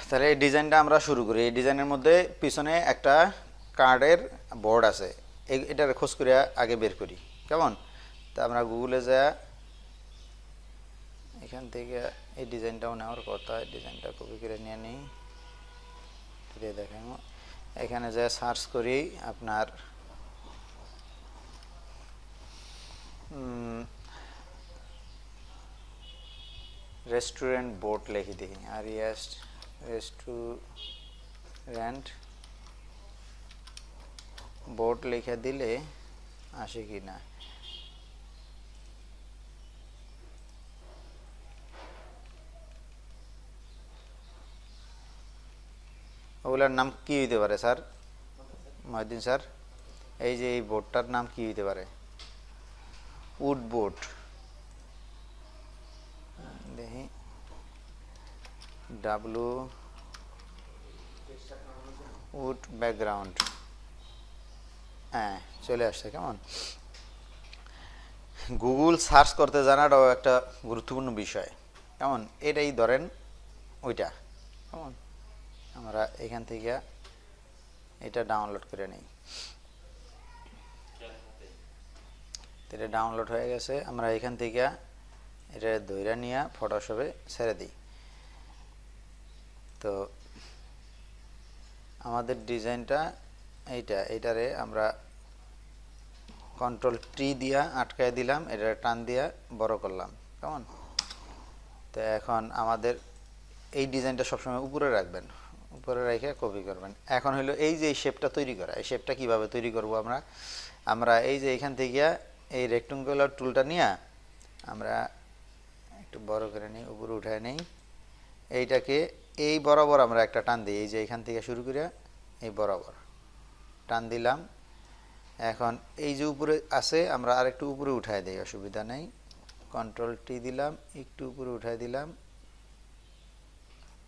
তাহলে এই ডিজাইনটা আমরা শুরু করি। এই ডিজাইনের মধ্যে পিছনে একটা কার্ডের বোর্ড আছে, এটার খোঁজ করে আগে বের করি কেমন। তা আমরা গুগলে যা এখান থেকে এই ডিজাইনটাও নেওয়ার কথা, ডিজাইনটা কপি করে নিয়ে নিই, দেখেন এখানে যা সার্চ করি আপনার রেস্টুরেন্ট বোর্ড লিখে দিই, আর রেস্টুরেন্ট বোর্ড লিখে দিলে আসে কি না। ওগুলার নাম কি হইতে পারে স্যার, মহিউদ্দিন স্যার? এই যে এই বোর্ডটার নাম কি হইতে পারে? উড বোর্ড, দেখি ডাব্লু উড ব্যাকগ্রাউন্ড, হ্যাঁ চলে আসছে কেমন। গুগল সার্চ করতে জানাটাও একটা গুরুত্বপূর্ণ বিষয় কেমন। এটাই ধরেন ওইটা কেমন, আমরা এখান থেকে এটা ডাউনলোড করে নিই। এটা ডাউনলোড হয়ে গেছে, আমরা এখান থেকে এটা ধইরা নিয়ে ফটোশপে ছেড়ে দিই। তো আমাদের ডিজাইনটা এইটারে আমরা কন্ট্রোল টি দিয়া আটকায় দিলাম, এটা টান দিয়া বড় করলাম কেমন। তো এখন আমাদের এই ডিজাইনটা সবসময় উপরে রাখবেন, উপরে রেখে কপি করবেন। এখন হলো এই যে এই শেপটা তৈরি করা, এই শেপটা কিভাবে তৈরি করব আমরা এই যে এখান থেকে এই রেক্টেঙ্গুলার টুলটা নিয়ে আমরা একটু বড় করে নিই, উপরে উঠায় নিই, এইটাকে এই বরাবর আমরা একটা টান দিই, এই যে এখান থেকে শুরু করে এই বরাবর টান দিলাম। এখন এই যে উপরে আছে আমরা আরেকটু উপরে উঠায় দিই, অসুবিধা নেই, কন্ট্রোল টি দিলাম, একটু উপরে উঠায় দিলাম,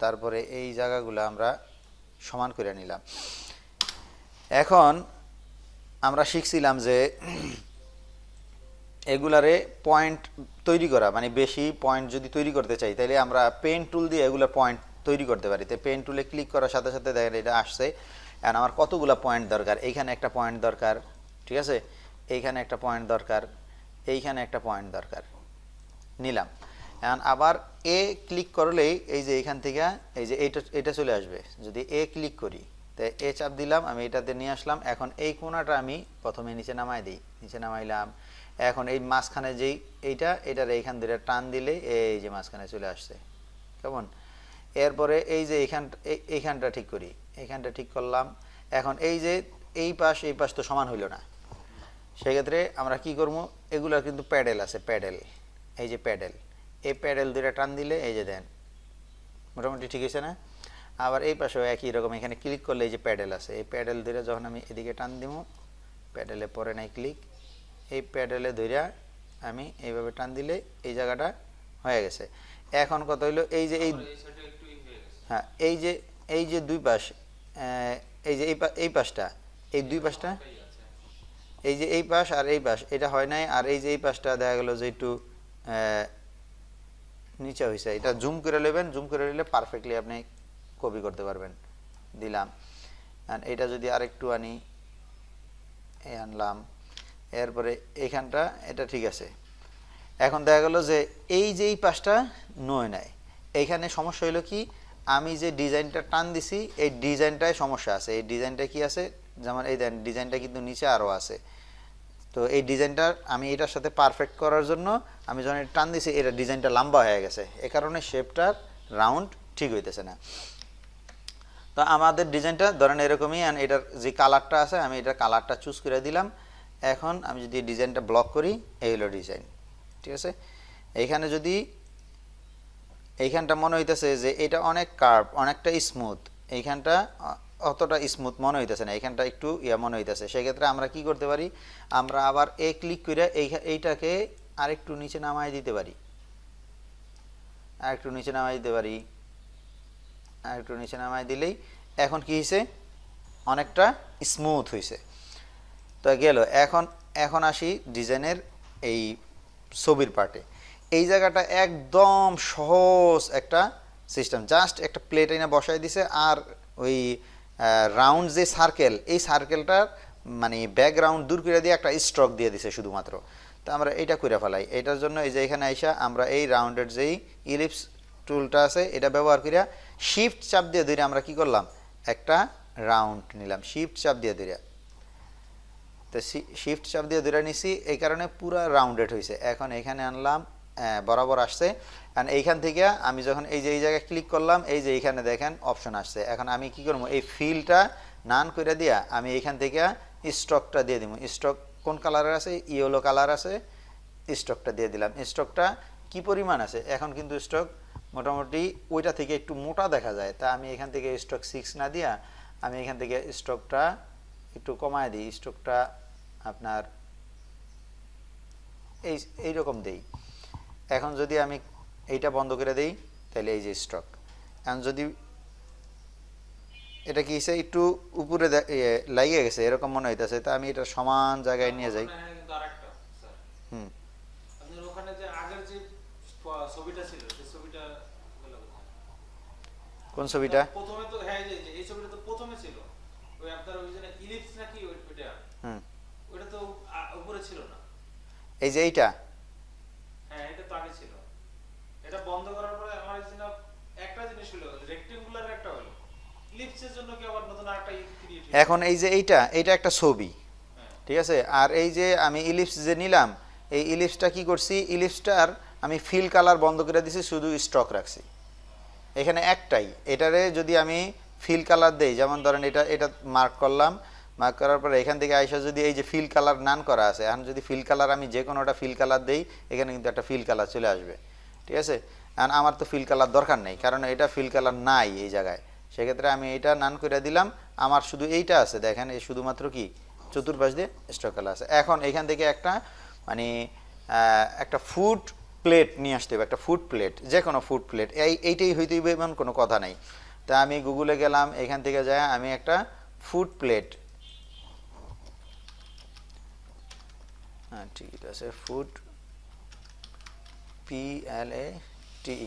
তারপরে এই জায়গাগুলো আমরা সমান করে নিলাম। এখন আমরা শিখছিলাম যে এগুলারে পয়েন্ট তৈরি করা, মানে বেশি পয়েন্ট যদি তৈরি করতে চাই তাহলে আমরা পেন টুল দিয়ে এগুলা পয়েন্ট তৈরি করতে পারি। তো পেন টুলে ক্লিক করার সাথে সাথে দেখেন এটা আসছে। এখন আমার কতগুলো পয়েন্ট দরকার, এইখানে একটা পয়েন্ট দরকার, ঠিক আছে, এইখানে একটা পয়েন্ট দরকার, এইখানে একটা পয়েন্ট দরকার, নিলাম। এখন আবার এ ক্লিক করলেই এই যে এইখান থেকে এই যে এটা চলে আসবে। যদি এ ক্লিক করি তো এ চাপ দিলাম, আমি এটাতে নিয়ে আসলাম। এখন এই কোণাটা আমি প্রথমে নিচে নামাই দিই, নিচে নামাইলাম। এখন এই মাঝখানে যেই এটার এইখান ধরে টান দিলে এই যে মাঝখানে চলে আসছে কেমন। এরপরে এই যে এইখানটা ঠিক করি, এইখানটা ঠিক করলাম। এখন এই যে এই পাশ তো সমান হইল না, সেক্ষেত্রে আমরা কি করবো, এগুলার কিন্তু প্যাডেল আছে, প্যাডেল, এই যে প্যাডেল, এই প্যাডেল ধরে টান দিলে এই যে দেন মোটামুটি ঠিক আছে না। আবার এই পাশেও একই রকম, এখানে ক্লিক করলে এই যে প্যাডেল আছে, এই প্যাডেল ধরে যখন আমি এদিকে টান দিব, প্যাডেলে পরে নাই ক্লিক, এই প্যাডেলে ধরে আমি এইভাবে টান দিলে এই জায়গাটা হয়ে গেছে। এখন কথা হইলো এই যে হ্যাঁ এই যে দুই পাশ, এই যে এই পাশটা, এই দুই পাশটা, এই যে এই পাশ আর এই পাশ এটা হয় নাই। আর এই যে এই পাশটা দেখা গেল যে একটু নিচে হয়েছে, এটা জুম করে নেবেন, জুম করে নিলে পারফেক্টলি আপনি কপি করতে পারবেন। দিলাম, এটা যদি আরেকটু আনি, এই আনলাম, এরপরে এইখানটা এটা ঠিক আছে। এখন দেখা গেল যে এই পাশটা নয় নাই, এইখানে সমস্যা হইলো কি, আমি যে ডিজাইনটা টান দিছি এই ডিজাইনটায় সমস্যা আছে। এই ডিজাইনটা কি আছে, যেমন এই দেন ডিজাইনটা কিন্তু নিচে আরও আছে। তো এই ডিজাইনটা আমি এটার সাথে পারফেক্ট করার জন্য আমি যখন টান দিছি এটা ডিজাইনটা লম্বা হয়ে গেছে, এ কারণে শেপটার রাউন্ড ঠিক হইতেছে না। তো আমাদের ডিজাইনটা ধরেন এরকমই, এটার যে কালারটা আছে আমি এটার কালারটা চুজ করে দিলাম। এখন আমি যদি ডিজাইনটা ব্লক করি, এই হলো ডিজাইন, ঠিক আছে। এইখানে যদি এইখানটা মনে হইতেছে যে এটা অনেক কার্ভ, অনেকটা স্মুথ, এইখানটা অতটা স্মুথ মনে হইতেছে না, এইখানটা একটু মনে হইতেছে, সেক্ষেত্রে আমরা কি করতে পারি, আমরা আবার ক্লিক করে এইটাকে আরেকটু নিচে নামাই দিতে পারি, আরেকটু নিচে নামাই দিতে পারি, আরেকটু নিচে নামাই দিলেই এখন কি হয়েছে, অনেকটা স্মুথ হয়েছে। তো গেল। এখন আসি ডিজাইনের এই ছবির পার্টে। এই জায়গাটা একদম সহজ একটা সিস্টেম জাস্ট একটা প্লেট এনে বসাই দিছে আর ওই রাউন্ড যে সার্কেল এই সার্কেলটার মানে ব্যাকগ্রাউন্ড দূর করে দিয়ে একটা স্ট্রোক দিয়ে দিছে শুধুমাত্র। তো আমরা এটা করে ফেলাই, এটার জন্য এই যে এখানে আইসা আমরা এই রাউন্ডের যেই ইলিপস টুলটা আছে এটা ব্যবহার করিয়া শিফট চাপ দিয়ে ধরে আমরা কি করলাম একটা রাউন্ড নিলাম, শিফট চাপ দিয়ে ধরে। তো শিফট চাপ দিয়ে ধরে নিছি, এই কারণে পুরো রাউন্ডেড হয়েছে। এখন এখানে আনলাম বরাবর আসছে, কারণ এইখান থেকে আমি যখন এই যে এই জায়গায় ক্লিক করলাম এই যে এইখানে দেখেন অপশন আসছে। এখন আমি কি করবো এই ফিলটা নান করে দিয়া আমি এইখান থেকে স্ট্রোকটা দিয়ে দিব। স্ট্রোক কোন কালারের আছে, ইয়েলো কালার আছে, স্ট্রোকটা দিয়ে দিলাম। স্ট্রোকটা কি পরিমাণ আছে, এখন কিন্তু স্ট্রোক মোটামুটি ওইটা থেকে একটু মোটা দেখা যায়, তা আমি এখান থেকে স্ট্রোক 6 না দিয়া আমি এখান থেকে স্ট্রোকটা একটু কমায় দিই। স্ট্রোকটা আপনার এইরকম দেই। এখন যদি আমি এইটা বন্ধ করে দেই তাহলে এই যে স্ট্রোক। এখন যদি এটা কি হয়েছে একটু উপরে লাগিয়ে গেছে এরকম মনে হইতেছে, তা আমি এটা সমান জায়গায় নিয়ে যাই। হুম, ওখানে যে আগের যে ছবিটা ছিল সেই ছবিটা কোন ছবিটা? প্রথমে তো হ্যাঁ এই ছবিটা তো প্রথমে ছিল ওই আপনার ওই যে ইলিপস নাকি ওইটা, হুম, ওইটা তো উপরে ছিল না। এই যে এইটা হ্যাঁ এটা তো আগে ছিল, এটা বন্ধ করার পরে আমার একটা জিনিস হলো রেক্টেঙ্গুলার একটা হলো, ইলিপসের জন্য কি আবার নতুন আরেকটা ক্রিয়েট। এখন এই যে এইটা একটা ছবি, ঠিক আছে। আর এই যে আমি ইলিপস যে নিলাম এই ইলিপসটা কি করছি, ইলিপসটার আমি ফিল কালার বন্ধ করে দিছি, শুধু স্ট্রোক রাখছি এখানে একটাই। এটারে যদি আমি ফিল কালার দেই, যেমন ধরেন এটা মার্ক করলাম, মার্ক করার পরে এখান থেকে আইসা যদি এই যে ফিল কালার নান করা আছে, এখন যদি ফিল কালার আমি যে কোনোটা ফিল কালার দেই এখানে কিন্তু একটা ফিল কালার চলে আসবে, ঠিক আছে। এখন আমার তো ফিল কালার দরকার নেই কারণ এটা ফিল কালার নাই এই জায়গায়, সেক্ষেত্রে আমি এটা নান করে দিলাম। আমার শুধু এইটা আছে দেখেন, এই শুধুমাত্র কি চতুর্পাশ দিয়ে স্ট্রোক কালার আছে। এখন এখান থেকে একটা মানে একটা ফুড প্লেট নিয়ে আসতে হবে, একটা ফুড প্লেট, যে কোনো ফুড প্লেট, এইটাই হইতে হবে এমন কোনো কথা নাই। তা আমি গুগলে গেলাম, এখান থেকে যাই আমি একটা ফুড প্লেট, হ্যাঁ ঠিক আছে, ফুড PLATE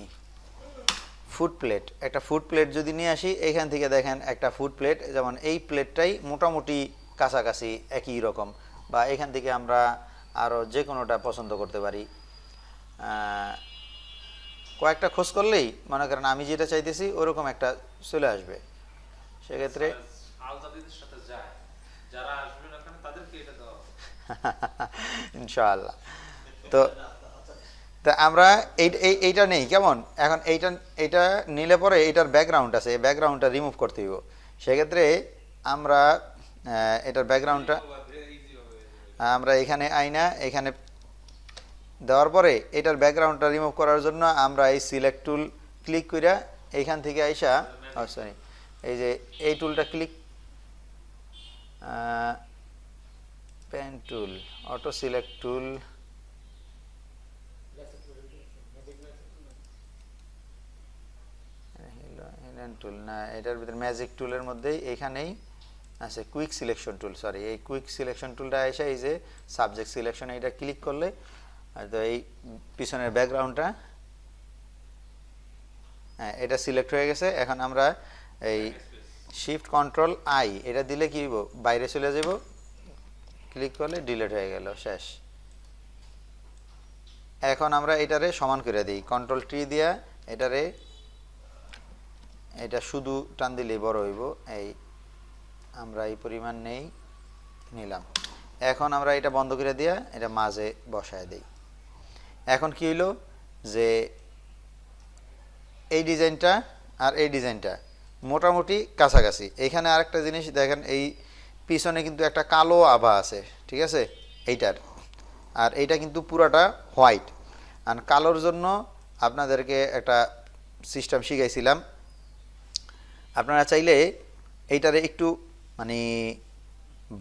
ফুড প্লেট, একটা ফুড প্লেট যদি নিয়ে আসি এখান থেকে দেখেন একটা ফুড প্লেট, যেমন এই প্লেটটাই মোটামুটি কাছাকাছি একই রকম, বা এখান থেকে আমরা আরও যে কোনোটা পছন্দ করতে পারি। কয়েকটা খোঁজ করলেই মনে করেন আমি যেটা চাইতেছি ওরকম একটা চলে আসবে, সেক্ষেত্রে ইনশাআল্লাহ। তো তা আমরা এইটা নেই কেমন, এখন এইটা নিলে পরে এইটার ব্যাকগ্রাউন্ড আছে, এই ব্যাকগ্রাউন্ডটা রিমুভ করতে হইব। সেক্ষেত্রে আমরা এটার ব্যাকগ্রাউন্ডটা আমরা এখানে আইনা এখানে দেওয়ার পরে এটার ব্যাকগ্রাউন্ডটা রিমুভ করার জন্য আমরা এই সিলেক্ট টুল ক্লিক কইরা এইখান থেকে আইসা সরি এই যে এই টুলটা click, pen tool, auto select tool, tool না, এটার ভিতরে ম্যাজিক টুলের মধ্যেই এখানেই আছে কুইক সিলেকশন টুল, সরি এই কুইক সিলেকশন টুলটা এসে এই যে সাবজেক্ট সিলেকশন এটা ক্লিক করলে তো এই পিছনের ব্যাকগ্রাউন্ডটা হ্যাঁ এটা সিলেক্ট হয়ে গেছে। এখন আমরা এই শিফট কন্ট্রোল আই এটা দিলে কি হইব, বাইরে চলে যাব, ক্লিক করলে ডিলিট হয়ে গেল, শেষ। এখন আমরা এটারে সমান করে দিই, কন্ট্রোল টি দিয়া এটারে, এটা শুধু টান দিলেই বড় হইব, এই আমরা এই পরিমাণ নেই নিলাম। এখন আমরা এটা বন্ধ করে দিয়া এটা মাঝে বসায় দেই। এখন কি হইল যে এই ডিজাইনটা আর এই ডিজাইনটা মোটামুটি কাছাকাছি। এখানে আরেকটা জিনিস দেখেন, এই পিছনে কিন্তু একটা কালো আভা আছে, ঠিক আছে এইটার, আর এইটা কিন্তু পুরাটা হোয়াইট। আর কালোর জন্য আপনাদেরকে একটা সিস্টেম শিখাইছিলাম, আপনারা চাইলে এইটারে একটু মানে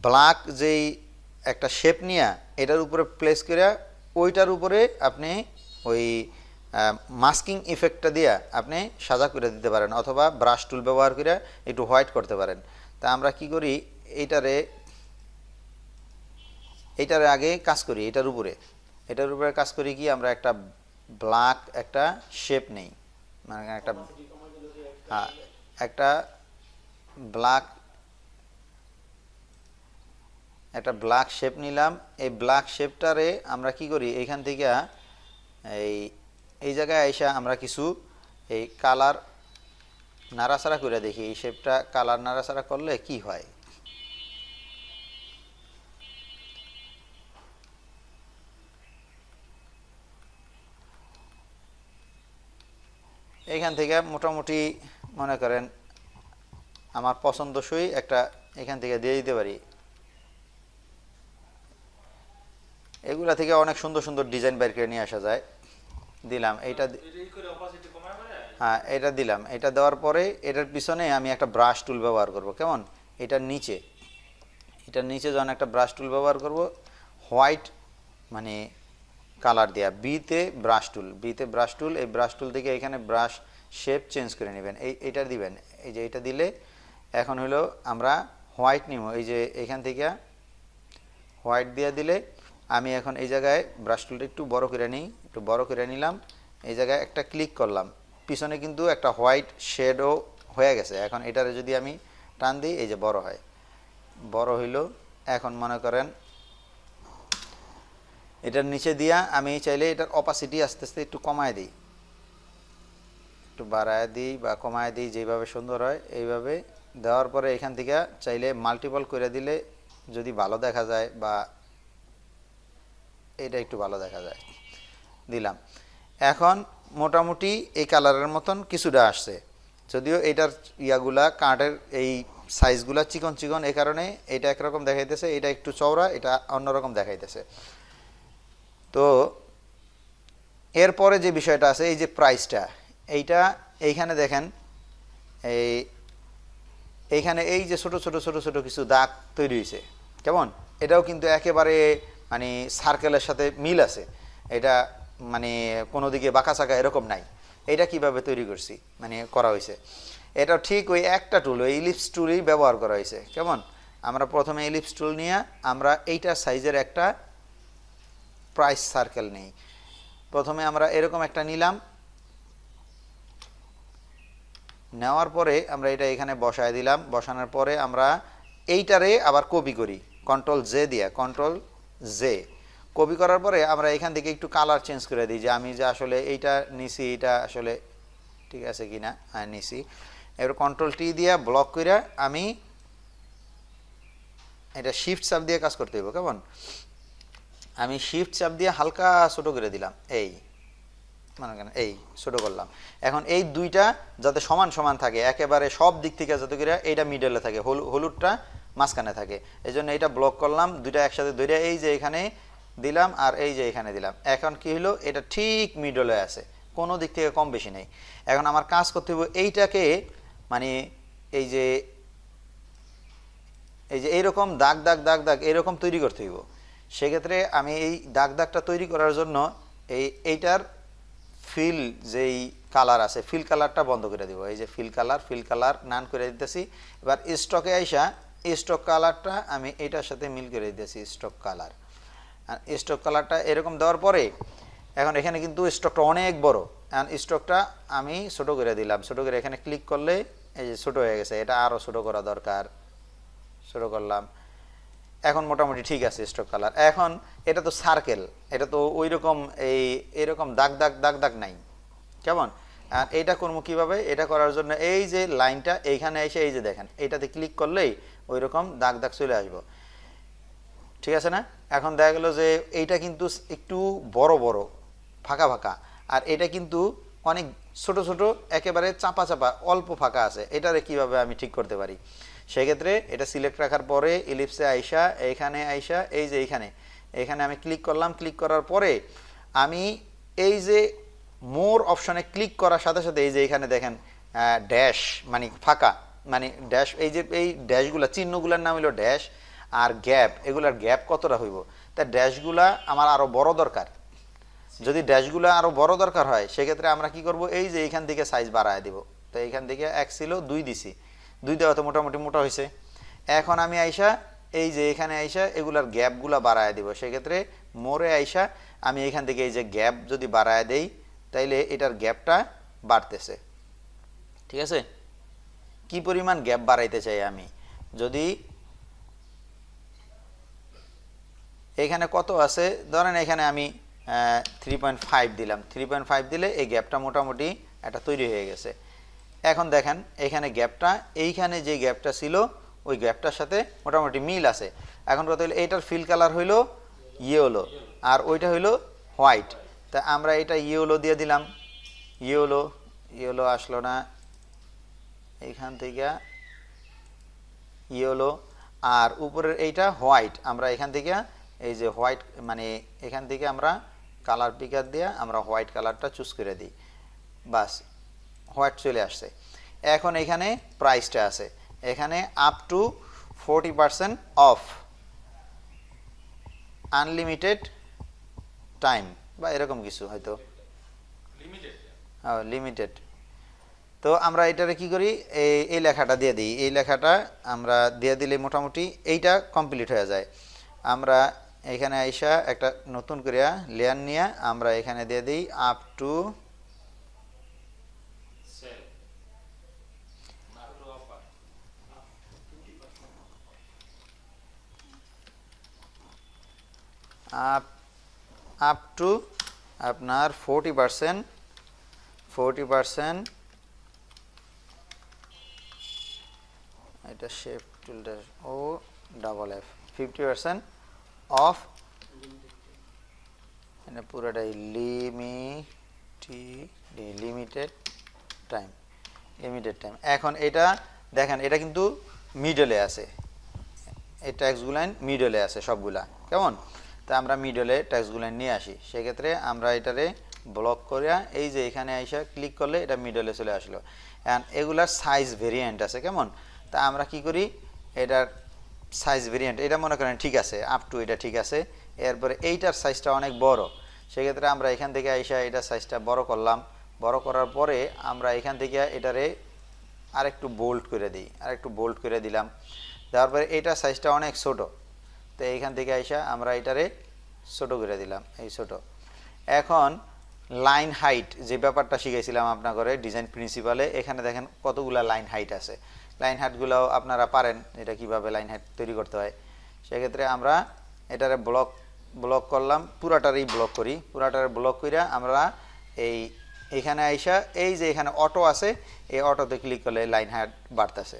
ব্ল্যাক যেই একটা শেপ নিয়ে এটার উপরে প্লেস করে ওইটার উপরে আপনি ওই মাস্কিং ইফেক্টটা দিয়ে আপনি সাজা করে দিতে পারেন, অথবা ব্রাশ টুল ব্যবহার করে একটু হোয়াইট করতে পারেন। তা আমরা কি করি, এইটারে আগে কাজ করি, এটার উপরে কাজ করি কি আমরা একটা ব্ল্যাক একটা শেপ নেই, মানে একটা হ্যাঁ, একটা ব্ল্যাক শেপ নিলাম। এই ব্ল্যাক শেপটারে আমরা কি করি, এইখান থেকে এই জায়গায় আইসা আমরা কিছু এই কালার নাড়াচাড়া করে দেখি এই শেপটা কালার নাড়াচাড়া করলে কি হয়। এইখান থেকে মোটামুটি মনে করেন আমার পছন্দসই একটা এখান থেকে দিয়ে দিতে পারি। এগুলা থেকে অনেক সুন্দর সুন্দর ডিজাইন বের করে নিয়ে আসা যায়। দিলাম এইটা, হ্যাঁ এটা দিলাম। এটা দেওয়ার পরে এটার পিছনে আমি একটা ব্রাশ টুল ব্যবহার করব। কেমন, এটার নিচে যখন একটা ব্রাশ টুল ব্যবহার করব, হোয়াইট মানে কালার দেয়া, বিতে ব্রাশ টুল, এই ব্রাশ টুল থেকে এখানে ব্রাশ শেপ চেঞ্জ করে নেবেন। এইটা দিবেন, এই যে এটা দিলে এখন হলো আমরা হোয়াইট নিব। এই যে এখান থেকে হোয়াইট দিয়ে দিলে আমি এখন এই জায়গায় ব্রাশ টুলটা একটু বড় করে নিলাম। এই জায়গায় একটা ক্লিক করলাম, পিছনে কিন্তু একটা হোয়াইট শেডও হয়ে গেছে। এখন এটারে যদি আমি টান দিই, এই যে বড় হইল। এখন মনে করেন এটার নিচে দিয়া আমি চাইলে এটার অপাসিটি আস্তে আস্তে একটু কমায় দিই, একটু বাড়ায় দিই বা কমায় দিই, যেভাবে সুন্দর হয় এইভাবে দেওয়ার পরে এখান থেকে চাইলে মাল্টিপল করে দিলে যদি ভালো দেখা যায়, বা এটা একটু ভালো দেখা যায়, দিলাম। এখন মোটামুটি এই কালারের মতন কিছুটা আসছে, যদিও এটার ইয়াগুলা কার্ডের এই সাইজগুলা চিকন চিকন, এই কারণে এটা একরকম দেখাইতেছে, এটা একটু চওড়া, এটা অন্যরকম দেখাইতেছে। তো এরপরে যে বিষয়টা আছে, এই যে প্রাইসটা, এইখানে দেখেন এইখানে এই যে ছোট ছোট ছোট ছোট কিছু দাগ তৈরি হয়েছে। কেমন, এটাও কিন্তু একেবারে মানে সার্কেলের সাথে মিল আছে, এটা মানে কোনো দিকে বাঁকা চাকা এরকম নাই। এটা কিভাবে তৈরি করছি মানে করা হয়েছে, এটা ঠিক ওই একটা টুল, ওই ইলিপস টুলই ব্যবহার করা হয়েছে। কেমন, আমরা প্রথমে ইলিপস টুল নিয়ে আমরা এইটা সাইজের একটা প্রাইস সার্কেল নেই। প্রথমে আমরা এরকম একটা নিলাম, নেওয়ার পরে আমরা এটা এখানে বসায় দিলাম। বসানোর পরে আমরা এইটারে আবার কপি করি কন্ট্রোল জে কপি করার পরে আমরা এখান থেকে একটু কালার চেঞ্জ করে দিই, যে আমি যে আসলে এইটা নিছি এটা আসলে ঠিক আছে কিনা। হ্যাঁ নিছি। এবার কন্ট্রোল টি দিয়ে ব্লক করে আমি এটা শিফট চাপ দিয়ে কাজ করতে হইব। কেমন, আমি শিফট চাপ দিয়ে হালকা ছোট করে দিলাম, এই মনে করেন এই ছোট করলাম। এখন এই দুইটা যাতে সমান সমান থাকে, একেবারে সব দিক থেকে যাতে করে এইটা মিডলে থাকে, হলুদটা মাঝখানে থাকে, এই জন্য এইটা ব্লক করলাম। দুইটা একসাথে ধরে এই যে এখানে দিলাম আর এই যে এখানে দিলাম। এখন কি হলো, এটা ঠিক মিডলে আছে, কোনো দিক থেকে কম বেশি নেই। এখন আমার কাজ করতে হবে এইটাকে মানে এই যে এইরকম দাগ দাগ দাগ দাগ এরকম তৈরি করতে হইব। সেক্ষেত্রে আমি এই দাগ দাগটা তৈরি করার জন্য এইটার ফিল যেই কালার আছে, ফিল কালারটা বন্ধ করে দিব। এই যে ফিল কালার নান করে দিতেছি। এবার স্টকে আইসা স্টক কালারটা আমি এইটার সাথে মিল করে দিতেছি, স্টক কালার। আর স্টক কালারটা এরকম দেওয়ার পরে এখন এখানে কিন্তু স্টকটা অনেক বড়, এখন স্টকটা আমি ছোট করে দিলাম। ছোট করে এখানে ক্লিক করলে এই যে ছোট হয়ে গেছে, এটা আরও ছোট করা দরকার, ছোট করলাম। এখন মোটামুটি ঠিক আছে স্টক কালার। এখন এটা তো সার্কেল, এটা তো ওই রকম এরকম দাগ দাগ দাগ দাগ নাই। কেমন, আর এইটা করবো কিভাবে, এটা করার জন্য এই যে লাইনটা এইখানে এসে এই যে দেখেন এইটাতে ক্লিক করলেই ওই রকম দাগ দাগ চলে আসবো। ঠিক আছে না। এখন দেখা গেল যে এইটা কিন্তু একটু বড় বড় ফাঁকা ফাঁকা, আর এটা কিন্তু অনেক ছোট ছোট একেবারে চাপা চাপা অল্প ফাঁকা আছে। এটারে কিভাবে আমি ঠিক করতে পারি, সেক্ষেত্রে এটা সিলেক্ট রাখার পরে ইলিপসে আইসা এইখানে আইসা এই যে এইখানে আমি ক্লিক করলাম। ক্লিক করার পরে আমি এই যে মোর অপশনে ক্লিক করার সাথে সাথে এই যে এখানে দেখেন ড্যাশ মানে ফাঁকা মানে ড্যাশ, এই ড্যাশগুলা চিহ্নগুলার নাম হলো ড্যাশ, আর গ্যাপ, এগুলার গ্যাপ কতটা হইব। তা ড্যাশগুলা আমার আরো বড় দরকার। যদি ড্যাশগুলা আরো বড় দরকার হয় সেক্ষেত্রে আমরা কি করব, এই যে এইখান থেকে সাইজ বাড়ায় দিব। তো এইখান থেকে 1 ছিল 2 দিছি, 2 দেওয়া তো মোটামুটি মোটা হয়েছে। এখন আমি আইসা এই যে এখানে আইসা এগুলার গ্যাপগুলা বাড়ায় দিব। সেক্ষেত্রে মোড়ে আইসা আমি এখান থেকে এই যে গ্যাপ যদি বাড়ায় দেই তাইলে এটার গ্যাপটা বাড়তেছে। ঠিক আছে, কি পরিমাণ গ্যাপ বাড়াইতে চাই আমি। যদি এখানে কত আছে, ধরেন এখানে আমি 3.5 দিলাম, 3.5 দিলে এই গ্যাপটা মোটামুটি একটা তৈরি হয়ে গেছে। এখন দেখেন এখানে গ্যাপটা, এইখানে যে গ্যাপটা ছিল ওই গ্যাপটার সাথে মোটামুটি মিল আছে। এখন কথা হলো এইটার ফিল কালার হইলো ইয়েলো আর ওইটা হইলো হোয়াইট। তা আমরা এটা ইয়েলো দিয়ে দিলাম, ইয়েলো আসলো না, এইখান থেকে ইয়েলো, আর উপরের এইটা হোয়াইট, আমরা এখান থেকে এই যে হোয়াইট মানে এখান থেকে আমরা কালার পিকার দিয়ে আমরা হোয়াইট কালারটা চুজ করে দিই, বাস হোয়াইট চলে আসছে। এখন এখানে প্রাইসটা আছে, এখানে up to 40% of, unlimited time বা এরকম কিছু হয়তো, লিমিটেড। তো আমরা এটারে কি করি, এই লেখাটা দিয়ে দিই, এই লেখাটা আমরা দিয়ে দিলে মোটামুটি এইটা কমপ্লিট হয়ে যায়। আমরা এখানে আইসা একটা নতুন করে লেয়ার নিয়ে আমরা এখানে দিয়ে দিই আপ টু আপ টু আপনার 40% এটা শেপ টুলটা ও ডাবল এফ 50% অফ, এটা পুরোটাই লিমিটেড টাইম। এখন এটা দেখেন এটা কিন্তু মিডলে আছে, এই ট্যাক্সগুলাইন মিডলে আছে সবগুলা, কেমন? তা আমরা মিডলে ট্যাক্সগুলাইন নিয়ে আসি, সেক্ষেত্রে আমরা এটারে ব্লক করে এই যে এখানে আইসা ক্লিক করলে এটা মিডলে চলে আসলো। অ্যান্ড এগুলার সাইজ ভেরিয়েন্ট আছে, কেমন? তা আমরা কি করি, এটার সাইজ ভেরিয়েন্ট এটা মনে করেন ঠিক আছে, আপ টু এটা ঠিক আছে, এরপরে এইটার সাইজটা অনেক বড়, সেক্ষেত্রে আমরা এখান থেকে আইসা এটার সাইজটা বড় করলাম, বড় করার পরে আমরা এখান থেকে এটারে আরেকটু বোল্ড করে দিলাম, তারপরে এইটার সাইজটা অনেক ছোট, তো এইখান থেকে আইসা আমরা এটারে ছোট করে দিলাম, এই ছোট। এখন লাইন হাইট যে ব্যাপারটা শিখেছিলাম আপনার ঘরে ডিজাইন প্রিন্সিপালে, এখানে দেখেন কতগুলা লাইন হাইট আছে, লাইন হাইটগুলোও আপনারা পারেন এটা কিভাবে লাইন হাইট তৈরি করতে হয়। সেক্ষেত্রে আমরা এটারে ব্লক করলাম, পুরাটারই ব্লক করি, পুরাটারে ব্লক কইরা আমরা এইখানে আইসা এই যে এখানে অটো আছে, এই অটোতে ক্লিক করলে লাইন হাইট বাড়তেছে,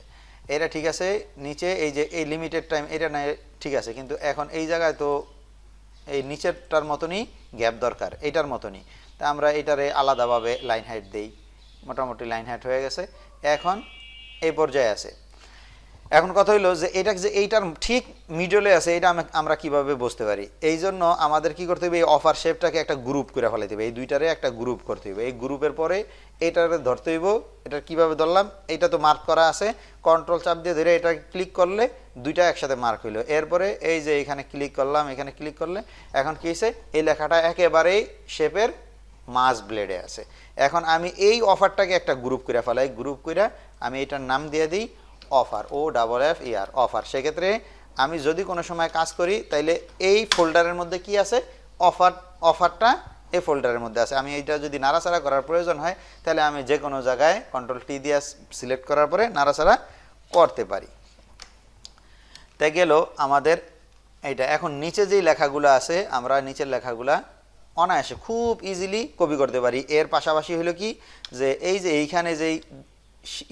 এটা ঠিক আছে। নিচে এই যে এই লিমিটেড টাইম এটা না ঠিক আছে, কিন্তু এখন এই জায়গায় তো এই নিচেরটার মতনই গ্যাপ দরকার, এইটার মতনই, তা আমরা এটারে আলাদাভাবে লাইন হাইট দেই, মোটামুটি লাইন হাইট হয়ে গেছে। এখন এই পর্যায়ে আছে। এখন কথা হইলো যে এটা যে এইটার ঠিক মিডলে আছে, এটা আমরা কিভাবে বুঝতে পারি? এই জন্য আমাদের কি করতে হবে, এই অফার শেপটাকে একটা গ্রুপ করে ফেলাইতে হবে, এই দুইটারে একটা গ্রুপ করতে হবে। এই গ্রুপের পরে এটারে ধরতে হইব, এটা কিভাবে ধরলাম, এটা তো মার্ক করা আছে, কন্ট্রোল চাপ দিয়ে ধরে এটা ক্লিক করলে দুইটা একসাথে মার্ক হইলো। এরপরে এই যে এখানে ক্লিক করলাম, এখানে ক্লিক করলে এখন কি হয়েছে, এই লেখাটা একেবারেই শেপের মাঝ ব্লেডে আছে। এখন আমি এই অফারটাকে একটা গ্রুপ করে ফেলাই, গ্রুপ করে আমি এটার নাম দিয়ে দিই অফার, OFFER অফার। সেক্ষেত্রে আমি যদি কোনো সময় কাজ করি তাইলে এই ফোল্ডারের মধ্যে কি আছে, অফারটা এই ফোল্ডারের মধ্যে আছে। আমি এইটা যদি নাড়াচাড়া করার প্রয়োজন হয় তাহলে আমি যে কোনো জায়গায় কন্ট্রোল টি দিয়ে সিলেক্ট করার পরে নাড়াচাড়া করতে পারি। তাই গেল আমাদের এইটা। এখন নিচে যেই লেখাগুলো আছে আমরা নিচের লেখাগুলা অনায়াসে খুব ইজিলি কপি করতে পারি। এর পাশাপাশি হলো কি যে এই যে এইখানে যেই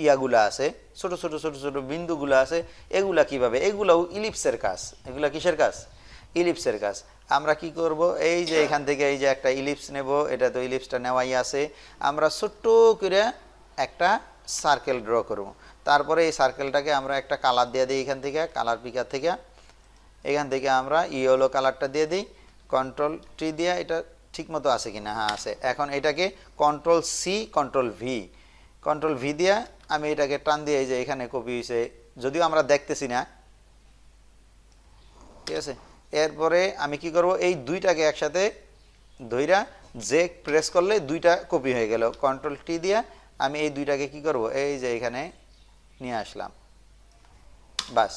ইয়াগুলা আছে, ছোট ছোট ছোট ছোট বিন্দুগুলো আছে, এগুলা কিভাবে, এগুলাও ইলিপসের কাজ। এগুলা কিসের কাজ? ইলিপসের কাজ। আমরা কি করব, এই যে এখান থেকে এই যে একটা ইলিপস নেব, এটা তো ইলিপসটা নেওয়াই আছে, আমরা ছোট্ট করে একটা সার্কেল ড্র করব। তারপরে এই সার্কেলটাকে আমরা একটা কালার দিয়ে দিই, এখান থেকে কালার পিকার থেকে এখান থেকে আমরা ইয়েলো কালারটা দিয়ে দিই, কন্ট্রোল টি দিয়ে এটা ঠিক মতো আছে কিনা, হ্যাঁ আছে। এখন এটাকে কন্ট্রোল সি কন্ট্রোল ভি দিয়া আমি এটাকে টান দিয়ে, এই যে এখানে কপি হয়েছে, যদিও আমরা দেখতেছি না, ঠিক আছে। এরপরে আমি কি করব, এই দুইটাকে একসাথে ধইরা যে প্রেস করলে দুইটা কপি হয়ে গেল, কন্ট্রোল টি দিয়া আমি এই দুইটাকে কি করব, এই যে এখানে নিয়ে আসলাম, বাস।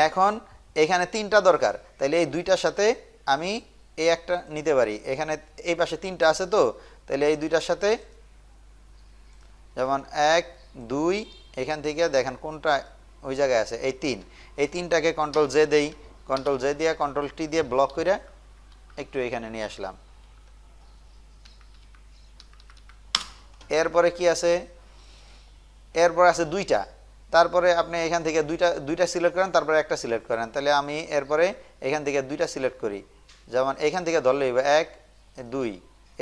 এখন এখানে তিনটা দরকার, তাহলে এই দুইটার সাথে আমি এই একটা নিতে পারি, এখানে এই পাশে তিনটা আছে তো, তাহলে এই দুইটার সাথে যেমন 1 2 এখান থেকে দেখেন কোনটা ওই জায়গায় আছে, এই তিনটাকে কন্ট্রোল জে দেই, কন্ট্রোল জে দিয়ে কন্ট্রোল টি দিয়ে ব্লক করে একটু এখানে নিয়ে আসলাম। এরপরে কি আছে, এরপর আছে দুইটা, তারপরে আপনি এখান থেকে দুইটা সিলেক্ট করেন, তারপরে একটা সিলেক্ট করেন। তাহলে আমি এরপরে এখান থেকে দুইটা সিলেক্ট করি, যেমন এখান থেকে ধরলেই 1 2,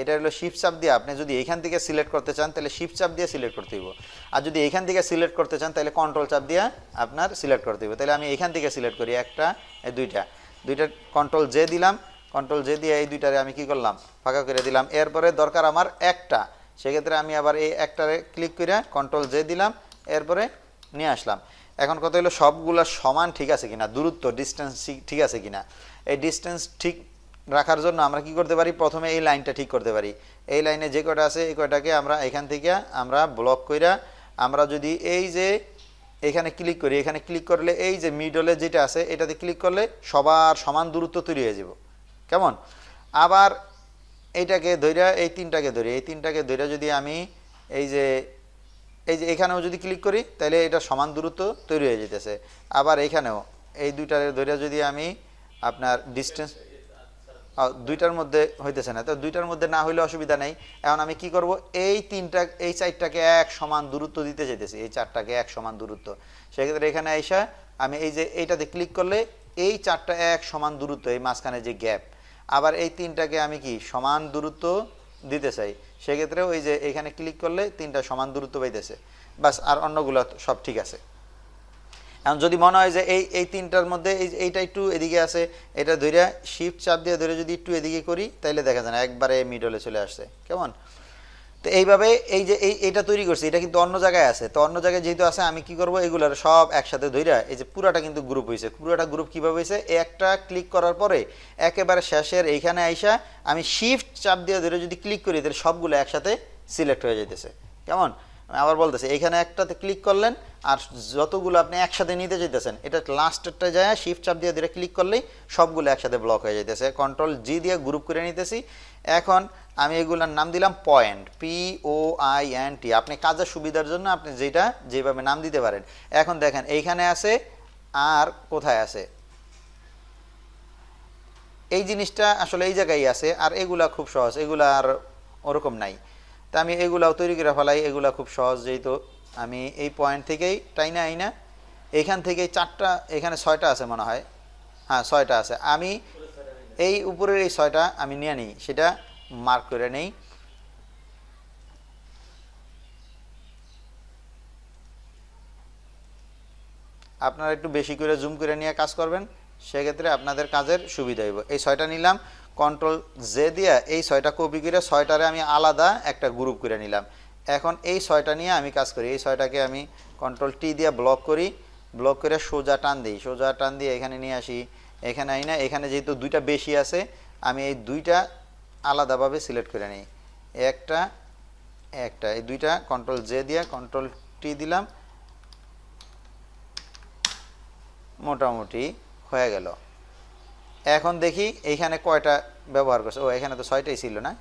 এটা হলো শিফট চাপ দিয়ে। আপনি যদি এখান থেকে সিলেক্ট করতে চান তাহলে শিফট চাপ দিয়ে সিলেক্ট করতে হইব, আর যদি এখান থেকে সিলেক্ট করতে চান তাহলে কন্ট্রোল চাপ দিয়ে আপনার সিলেক্ট করতে হইব। তাহলে আমি এখান থেকে সিলেক্ট করি একটা, দুইটা কন্ট্রোল জে দিলাম, কন্ট্রোল জে দিয়ে এই দুইটারে আমি কি করলাম, ফাঁকা করে দিলাম। এরপরে দরকার আমার একটা, সেক্ষেত্রে আমি আবার এই একটারে ক্লিক করে কন্ট্রোল জে দিলাম, এরপরে নিয়ে আসলাম। এখন কথা হলো সবগুলা সমান ঠিক আছে কিনা, দূরত্ব ডিস্টেন্স ঠিক আছে কিনা। এই ডিস্টেন্স ঠিক রাখার জন্য আমরা কি করতে পারি, প্রথমে এই লাইনটা ঠিক করতে পারি। এই লাইনে যে কয়টা আছে এই কয়টাকে আমরা এখান থেকে আমরা ব্লক কইরা, আমরা যদি এই যে এখানে ক্লিক করি, এখানে ক্লিক করলে এই যে মিডলে যেটা আছে এটাতে ক্লিক করলে সবার সমান দূরত্ব তৈরি হয়ে যাব। কেমন? আবার এইটাকে ধইরা এই তিনটাকে ধইরা যদি আমি এই যে এখানেও যদি ক্লিক করি তাহলে এটা সমান দূরত্ব তৈরি হয়ে যেতেছে। আবার এখানেও এই দুইটারে ধইরা যদি আমি আপনার ডিস্টেন্স, দুইটার মধ্যে হইতেছে না, তো দুইটার মধ্যে না হইলে অসুবিধা নেই। এখন আমি কি করব, এই চারটাকে এক সমান দূরত্ব দিতে চাইতেছি, এই চারটাকে এক সমান দূরত্ব। সেক্ষেত্রে এখানে আইসা আমি এই যে এইটাতে ক্লিক করলে এই চারটা এক সমান দূরত্ব, এই মাঝখানে যে গ্যাপ। আবার এই তিনটাকে আমি কি সমান দূরত্ব দিতে চাই, সেক্ষেত্রে ওই যে এখানে ক্লিক করলে তিনটা সমান দূরত্ব পাইতেছে, বাস। আর অন্যগুলো সব ঠিক আছে। এখন যদি মনে হয় যে এই তিনটার মধ্যে এইটা একটু এদিকে আছে, এটা ধরে শিফট চাপ দিয়ে ধরে যদি একটু এদিকে করি তাহলে দেখা যায় না একবারে মিডলে চলে আসছে। কেমন? তো এইভাবে এই যে এইটা তৈরি করছি, এটা কিন্তু অন্য জায়গায় আছে। তো অন্য জায়গায় যেহেতু আছে আমি কি করব, এগুলোর সব একসাথে ধইরা এই যে পুরাটা কিন্তু গ্রুপ হয়েছে। পুরাটা গ্রুপ কিভাবে হয়েছে, একটা ক্লিক করার পরে একেবারে শেষের এইখানে আইসা আমি শিফট চাপ দিয়ে ধরে যদি ক্লিক করি তাহলে সবগুলো একসাথে সিলেক্ট হয়ে যেতেছে। কেমন? আমি আবার বলতেছি, এখানে একটাতে ক্লিক করলেন আর যতগুলো আপনি একসাথে নিতে চাইতেছেন এটা লাস্টেরটা যায় শিফট চাপ দিয়ে ধরে ক্লিক করলেই সবগুলো একসাথে ব্লক হয়ে যেতেছে। কন্ট্রোল জি দিয়ে গ্রুপ করে নিতেছি। এখন আমি এগুলোর নাম দিলাম পয়েন্ট, POINT। আপনি কাজের সুবিধার জন্য আপনি যেভাবে নাম দিতে পারেন। এখন দেখেন এইখানে আছে আর কোথায় আছে, এই জিনিসটা আসলে এই জায়গায় আছে, আর এগুলা খুব সহজ, এগুলা আর ওরকম নাই। তা আমি এগুলাও তৈরি করে ফেলাই, এগুলা খুব সহজ। যেহেতু আমি এই পয়েন্ট থেকেই টাইনা আইনা এইখান থেকেই চারটা, এখানে 6টা আছে মনে হয়, হ্যাঁ 6টা আছে। আমি এই উপরের এই 6টা আমি নিয়ে নিই, সেটা মার্ক করে নেই। আপনারা একটু বেশি করে জুম করে নিয়ে কাজ করবেন, সেক্ষেত্রে আপনাদের কাজের সুবিধা হইব। এই 6টা নিলাম, কন্ট্রোল জে দিয়ে এই 6টা কপি করে 6টারে আমি আলাদা একটা গ্রুপ করে নিলাম। এখন এই 6টা নিয়ে আমি কাজ করি। এই 6টাকে আমি কন্ট্রোল টি দিয়ে ব্লক করি, ব্লক করে সোজা টান দিই, সোজা টান দিয়ে এখানে নিয়ে আসি। এখানে আই না, এখানে যেহেতু দুইটা বেশি আছে আমি এই দুইটা আলাদাভাবে সিলেক্ট করে নিই, একটা এই দুইটা কন্ট্রোল জে দিয়ে কন্ট্রোল টি দিলাম, মোটামুটি হয়ে গেল। এখন দেখি এইখানে কয়টা ব্যবহার করছে, ও এখানে তো 6টাই ছিল না,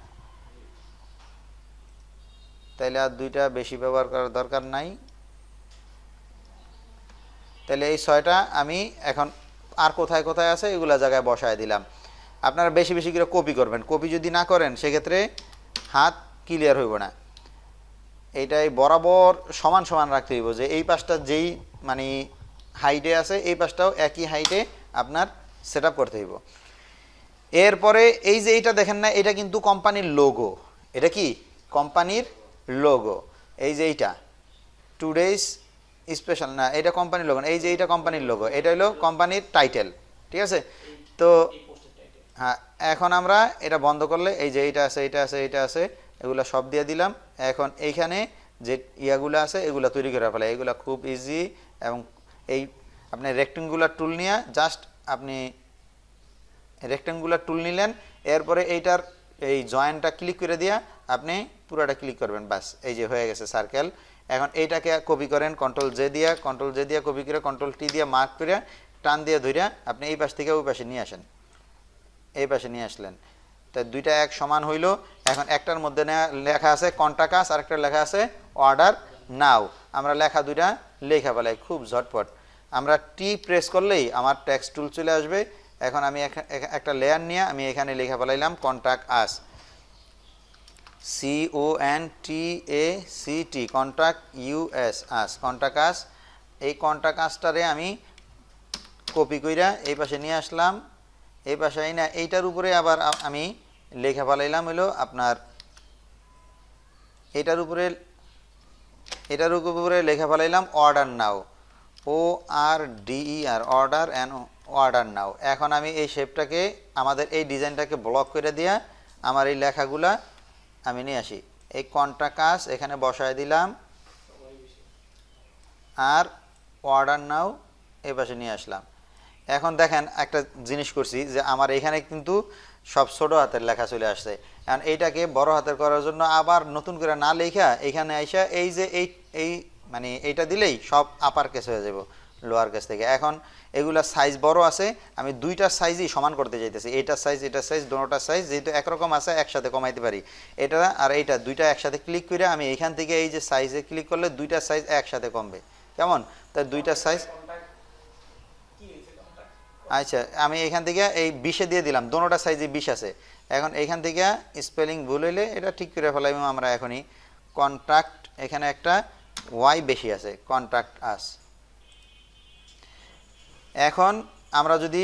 তাইলে আর দুইটা বেশি ব্যবহার করার দরকার নাই। তাহলে এই 6টা আমি এখন আর কোথায় কোথায় আছে এগুলা জায়গায় বসায় দিলাম। আপনারা বেশি বেশি করে কপি করবেন, কপি যদি না করেন সেক্ষেত্রে হাত ক্লিয়ার হইব না। এইটাই বরাবর সমান সমান রাখতে হইব, যে এই পাশটা যেই মানে হাইটে আছে এই পাশটাও একই হাইটে আপনার সেট আপ করতে হইব। এরপরে এই যে এইটা দেখেন না, এটা কিন্তু কোম্পানির লোগো। এটা কি কোম্পানির লোগো? এই যে এইটা টুডেজ স্পেশাল না, এটা কোম্পানির লোগো। এই যে এইটা কোম্পানির লোগো, এটা হলো কোম্পানির টাইটেল, ঠিক আছে? তো হ্যাঁ, এখন আমরা এটা বন্ধ করলে এই যে এইটা আছে, এইটা আছে, এইটা আছে, এগুলো সব দিয়ে দিলাম। এখন এইখানে যে ইয়াগুলো আছে এগুলো তৈরি করে ফেলে, এগুলো খুব ইজি। এবং এই আপনি রেক্টেঙ্গুলার টুল নিয়ে জাস্ট আপনি রেক্টেঙ্গুলার টুল নিলেন, এরপরে এইটার এই জয়েন্টটা ক্লিক করে দিয়া আপনি পুরোটা ক্লিক করবেন, বাস এই যে হয়ে গেছে সার্কেল। এখন এইটাকে কপি করেন, কন্ট্রোল জে দিয়ে কপি করে কন্ট্রোল টি দিয়ে মার্ক করে টান দিয়ে ধরে আপনি এই পাশ থেকে ওই পাশে নিয়ে আসেন, এই পাশে নিয়ে আসলেন। তাই দুইটা এক সমান হইল। এখন একটার মধ্যে লেখা আছে কন্টাকাস আর একটা লেখা আছে অর্ডার নাও আমরা লেখা দুইটা লেখা ফেলাই খুব ঝটপট আমরা টি প্রেস করলেই আমার টেক্সট টুল চলে আসবে এখন আমি একটা লেয়ার নিয়ে আমি এখানে লেখা ফেলাইলাম contact us CONTACT contact US us contact us এই কন্টাক্ট আসটারে আমি কপি কইরা এই পাশে নিয়ে আসলাম এই পাশে না এইটার উপরে আবার আমি লেখা ফেলাইলাম হলো আপনার এটার উপরে লেখা ফেলাইলাম order now ORDER order and order now এখন আমি এই শেপটাকে আমাদের এই ডিজাইনটাকে ব্লক করে দিয়া আমার এই লেখাগুলা আমি নিয়ে আসি এই কন্টাক্ট এখানে বসায় দিলাম আর অর্ডার নাও এই পাশে নিয়ে আসলাম এখন দেখেন একটা জিনিস করছি যে আমার এখানে কিন্তু সব ছোট হাতের লেখা চলে আসছে কারণ এইটাকে বড় হাতের করার জন্য আবার নতুন করে না লেখা এখানে আইসা এই যে এই মানে এইটা দিলেই সব আপার কেস হয়ে যাব লোয়ার কেস থেকে এখন এগুলা সাইজ বড় আছে আমি দুইটা সাইজই সমান করতে চাইতেছি এটার সাইজ দোনোটার সাইজ যেহেতু একরকম আছে একসাথে কমাইতে পারি এটা আর এইটা দুইটা একসাথে ক্লিক করে আমি এখান থেকে এই যে সাইজে ক্লিক করলে দুইটা সাইজ একসাথে কমবে কেমন তাই দুইটা সাইজ আচ্ছা আমি এখান থেকে এই 20 দিয়ে দিলাম দোনোটা সাইজে 20 আছে এখন এখান থেকে স্পেলিং ভুল হইলে এটা ঠিক করে ফেলাইব আমরা এখনই কন্টাক্ট এখানে একটা ওয়াই বেশি আছে কন্টাক্ট আস এখন আমরা যদি